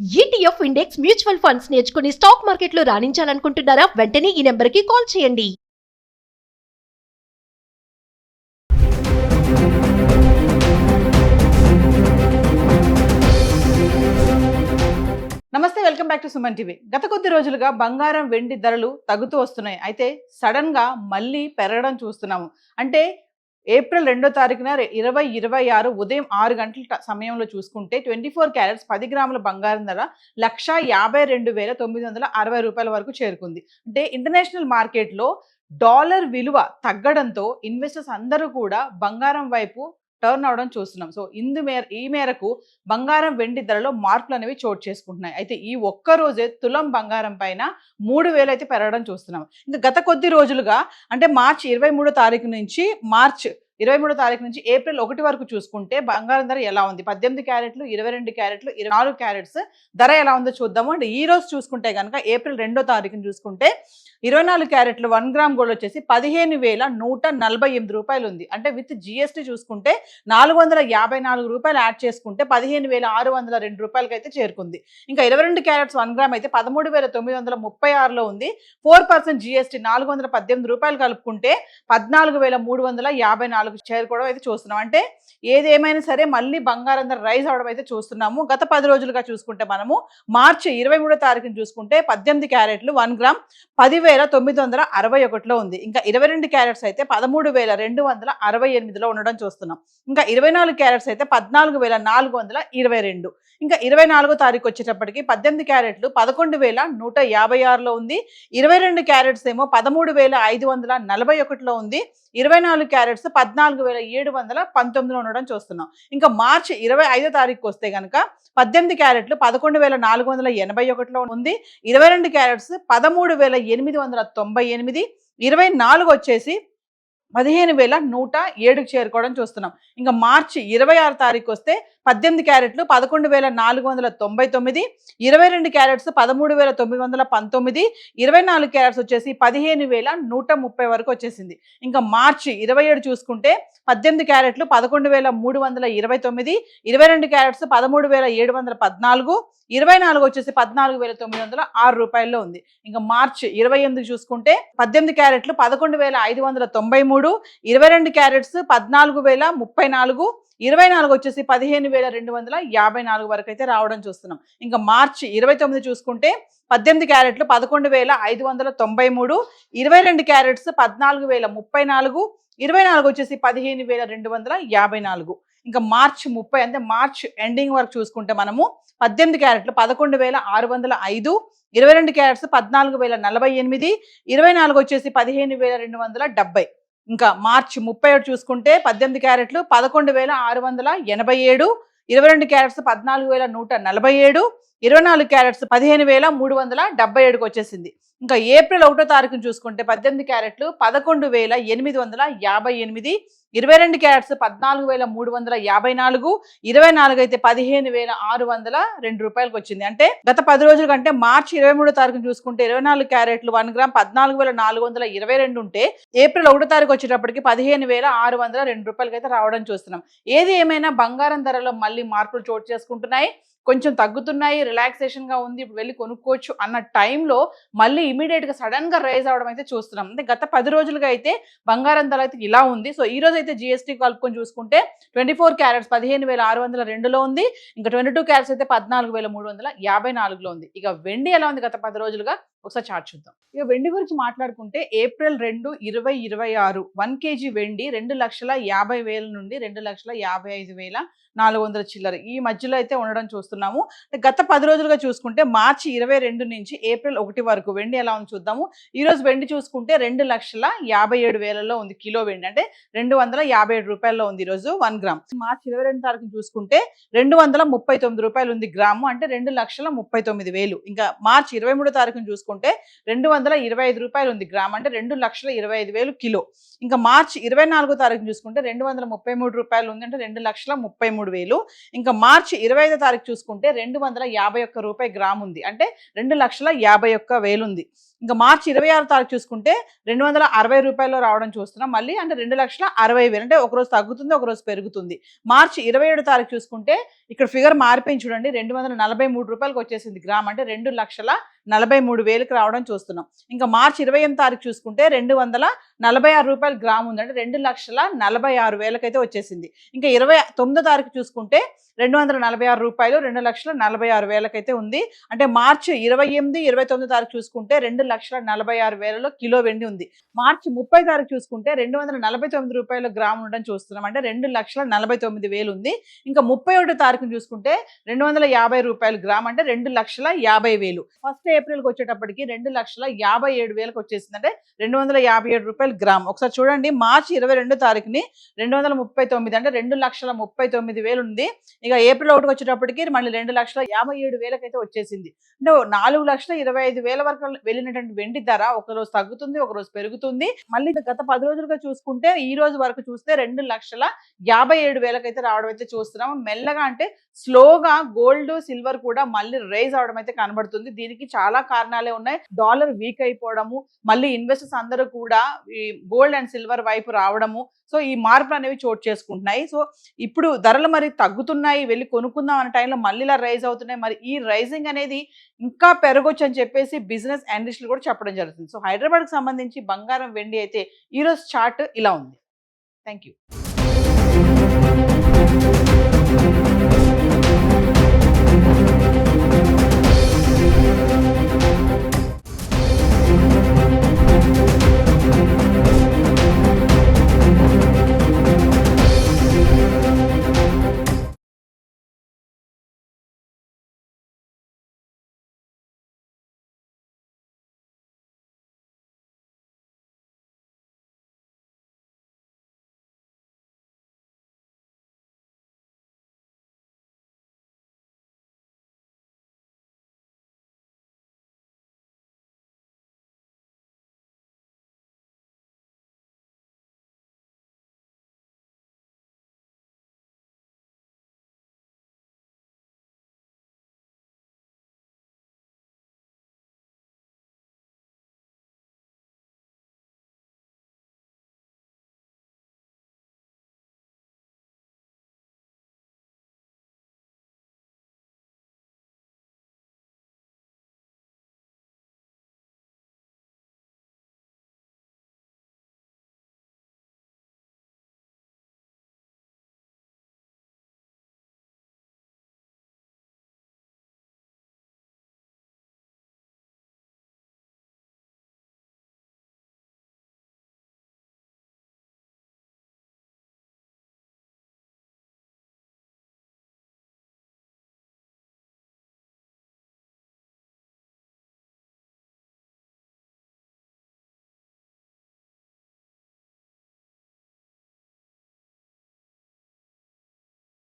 ETF index mutual funds నేర్చుకుని stock మార్కెట్లో రాణించాలనుకుంటున్నారా? వెంటనే ఈ నెంబర్కి కాల్ చేయండి. నమస్తే, welcome back to Suman TV. గత కొద్ది రోజులుగా బంగారం వెండి ధరలు తగ్గుతూ వస్తున్నాయి. అయితే సడన్ గా మళ్ళీ పెరగడం చూస్తున్నాము. అంటే ఏప్రిల్ 2వ తారీఖున 2026 ఉదయం 6 గంటల సమయంలో చూసుకుంటే 24 క్యారెట్స్ 10 గ్రాముల బంగారం ధర 1,52,960 రూపాయల వరకు చేరుకుంది. అంటే ఇంటర్నేషనల్ మార్కెట్లో డాలర్ విలువ తగ్గడంతో ఇన్వెస్టర్స్ అందరూ కూడా బంగారం వైపు టర్న్ అవడం చూస్తున్నాం. సో ఈ మేరకు బంగారం వెండి ధరలో మార్పులు అనేవి చోటు చేసుకుంటున్నాయి. అయితే ఈ ఒక్క రోజే తులం బంగారం పైన 3,000 అయితే పెరగడం చూస్తున్నాం. ఇంకా గత కొద్ది రోజులుగా అంటే మార్చి 23వ తారీఖు నుంచి ఏప్రిల్ 1 వరకు చూసుకుంటే బంగారం ధర ఎలా ఉంది, 18 క్యారెట్లు, 22 క్యారెట్లు, 24 క్యారెట్స్ ధర ఎలా ఉందో చూద్దాము. అంటే ఈ రోజు చూసుకుంటే కనుక ఏప్రిల్ 2వ తారీఖున చూసుకుంటే 24 క్యారెట్లు 1 గ్రామ్ గోల్డ్ వచ్చేసి 15,148 రూపాయలు ఉంది. అంటే విత్ జిఎస్టీ చూసుకుంటే 454 రూపాయలు యాడ్ చేసుకుంటే 15,602 రూపాయలకి అయితే చేరుకుంది. ఇంకా 22 క్యారెట్స్ 1 గ్రామ్ అయితే 13,936లో ఉంది. 4% జిఎస్టీ 418 రూపాయలు కలుపుకుంటే 14,354 చేరుకోవడం అయితే చూస్తున్నాం. అంటే ఏదేమైనా సరే మళ్ళీ బంగారం ధర రైజ్ అవడం అయితే చూస్తున్నాము. గత 10 రోజులుగా చూసుకుంటే మనము మార్చి 23వ తారీఖున చూసుకుంటే 18 క్యారెట్లు 1 గ్రామ్ 10,961లో ఉంది. ఇంకా 22 క్యారెట్స్ అయితే 13,268లో ఉండడం చూస్తున్నాం. ఇంకా 24 క్యారెట్స్ అయితే 14,422. ఇంకా 24వ తారీఖు వచ్చేటప్పటికి 18 క్యారెట్లు 11,156లో ఉంది. 22 క్యారెట్స్ ఏమో 13,541లో ఉంది. 24 క్యారెట్స్ 14,719లో ఉండడం చూస్తున్నాం. ఇంకా మార్చి 25వ తారీఖు వస్తే కనుక 18 క్యారెట్లు 11,481లో ఉంది. 22 క్యారెట్స్ 13,898, 24 వచ్చేసి 15,107 చేరుకోవడం చూస్తున్నాం. ఇంకా మార్చి 26 తారీఖు వస్తే 18 క్యారెట్లు 11,499, 22 క్యారెట్స్ 13,919, 24 క్యారెట్స్ వచ్చేసి 15,130 వరకు వచ్చేసింది. ఇంకా మార్చి 27 చూసుకుంటే 18 క్యారెట్లు 11,329, 22 క్యారెట్స్ 13,714, 24 వచ్చేసి 14,906 రూపాయల్లో ఉంది. ఇంకా మార్చి 28 చూసుకుంటే 18 క్యారెట్లు 11,593, 22 క్యారెట్స్ 14,034, 24 వచ్చేసి 15,254 వరకు అయితే రావడం చూస్తున్నాం. ఇంకా మార్చి 29 చూసుకుంటే 18 క్యారెట్లు 11,593, 22 క్యారెట్స్ 14,034, 24 వచ్చేసి 15,254. ఇంకా మార్చి 30 అంటే మార్చ్ ఎండింగ్ వరకు చూసుకుంటే మనము 18 క్యారెట్లు 11,605, 22 క్యారెట్స్ 14,048, 24 వచ్చేసి 15,270. ఇంకా మార్చి 31 చూసుకుంటే 18 క్యారెట్లు 11,687, 22 క్యారెట్స్ 14,147, 24 క్యారెట్స్ 15,377కి వచ్చేసింది. ఇంకా ఏప్రిల్ 1వ తారీఖును చూసుకుంటే 18 క్యారెట్లు 11,858, 22 క్యారెట్స్ 14,354, 24 అయితే 15,602 రూపాయలకు వచ్చింది. అంటే గత 10 రోజుల కంటే మార్చి 23వ తారీఖును చూసుకుంటే 24 క్యారెట్లు 1 గ్రామ్ 14,422 ఉంటే ఏప్రిల్ 1వ తారీఖు వచ్చేటప్పటికి 15,602 రూపాయలకి అయితే రావడం చూస్తున్నాం. ఏది ఏమైనా బంగారం ధరలో మళ్ళీ మార్పులు చోటు చేసుకుంటున్నాయి, కొంచెం తగ్గుతున్నాయి, రిలాక్సేషన్ గా ఉంది, ఇప్పుడు వెళ్ళి కొనుక్కోవచ్చు అన్న టైంలో మళ్ళీ ఇమీడియట్ గా సడన్ గా రైజ్ అవడం అయితే చూస్తున్నాం. అంటే గత 10 రోజులుగా అయితే బంగారం ధర అయితే ఇలా ఉంది. సో ఈ రోజు అయితే జిఎస్టీ కలుపుకొని చూసుకుంటే 24 క్యారెట్స్ 15,602లో ఉంది. ఇంకా 22 క్యారెట్స్ అయితే 14,354లో ఉంది. ఇక వెండి ఎలా ఉంది గత 10 రోజులుగా ఒకసారి చార్ట్ చూద్దాం. ఇక వెండి గురించి మాట్లాడుకుంటే ఏప్రిల్ 2, 2026 1 kg వెండి 2,50,000 నుండి 2,55,400 చిల్లర ఈ మధ్యలో అయితే ఉండడం చూస్తున్నాము. గత 10 రోజులుగా చూసుకుంటే మార్చి 22 నుంచి ఏప్రిల్ 1 వరకు వెండి ఎలా ఉంది చూద్దాము. ఈ రోజు వెండి చూసుకుంటే 2,57,000లో ఉంది కిలో వెండి. అంటే 257 రూపాయల్లో ఉంది ఈరోజు 1 గ్రామ్. మార్చి 22 తారీఖు చూసుకుంటే 239 రూపాయలు ఉంది గ్రాము. అంటే 2,39,000. ఇంకా మార్చి 23 తారీఖును చూసుకుంటే 225 రూపాయలు ఉంది గ్రామ్. అంటే 2,25,000 కిలో. ఇంకా మార్చి 24 తారీఖు చూసుకుంటే 233 రూపాయలు ఉంది. అంటే 2,33,000. ఇంకా మార్చి 25 తారీఖు చూసుకుంటే 251 రూపాయి గ్రామ్ ఉంది. అంటే 2,51,000 ఉంది. ఇంకా మార్చి 26 తారీఖు చూసుకుంటే 260 రూపాయల్లో రావడం చూస్తున్నాం మళ్ళీ, అంటే 2,60,000 అంటే ఒకరోజు తగ్గుతుంది ఒకరోజు పెరుగుతుంది. మార్చి 27 తారీఖు చూసుకుంటే ఇక్కడ ఫిగర్ మారిపోయింది చూడండి, 243 రూపాయలకు వచ్చేసింది గ్రామ్, అంటే 2,43,000కి రావడం చూస్తున్నాం. ఇంకా మార్చి 28 తారీఖు చూసుకుంటే 246 రూపాయలు గ్రామ్ ఉంది, అంటే 2,46,000 అయితే వచ్చేసింది. ఇంకా 29 తారీఖు చూసుకుంటే 246 రూపాయలు 2,46,000 అయితే ఉంది. అంటే మార్చి 28, 29 తారీఖు చూసుకుంటే 2,46,000లో కిలో వెండి ఉంది. మార్చి 30 తారీఖు చూసుకుంటే 249 రూపాయల గ్రామ్ ఉండడం చూస్తున్నాం, అంటే 2,49,000 ఉంది. ఇంకా 31 తారీఖు చూసుకుంటే 250 రూపాయలు గ్రామ్, అంటే 2,50,000. ఫస్ట్ ఏప్రిల్కి వచ్చేటప్పటికి 2,57,000కి వచ్చేసింది, అంటే 257 రూపాయలు గ్రామ్. ఒకసారి చూడండి, మార్చి 22 తారీఖుని 239, అంటే 2,39,000 ఉంది. ఇక ఏప్రిల్ 1 వచ్చేటప్పటికి మళ్ళీ 2,57,000 అయితే వచ్చేసింది. అంటే 4,25,000 వరకు వెళ్ళినటువంటి వెండి ధర ఒకరోజు తగ్గుతుంది ఒకరోజు పెరుగుతుంది. మళ్ళీ గత 10 రోజులుగా చూసుకుంటే ఈ రోజు వరకు చూస్తే 2,57,000 అయితే రావడం అయితే చూస్తున్నాం. మెల్లగా అంటే స్లోగా గోల్డ్ సిల్వర్ కూడా మళ్ళీ రైజ్ అవడం అయితే కనబడుతుంది. దీనికి చాలా కారణాలే ఉన్నాయి. డాలర్ వీక్ అయిపోవడము, మళ్ళీ ఇన్వెస్టర్స్ అందరూ కూడా ఈ గోల్డ్ అండ్ సిల్వర్ వైపు రావడము, సో ఈ మార్పులు అనేవి చోటు చేసుకుంటున్నాయి. సో ఇప్పుడు ధరలు మరి తగ్గుతున్నాయి, వెళ్ళి కొనుక్కుందాం అనే టైంలో మళ్ళీ ఇలా రైజ్ అవుతున్నాయి. మరి ఈ రైజింగ్ అనేది ఇంకా పెరగొచ్చు అని చెప్పేసి బిజినెస్ అనలిస్టులు కూడా చెప్పడం జరుగుతుంది. సో హైదరాబాద్కి సంబంధించి బంగారం వెండి అయితే ఈరోజు చార్ట్ ఇలా ఉంది. Thank you.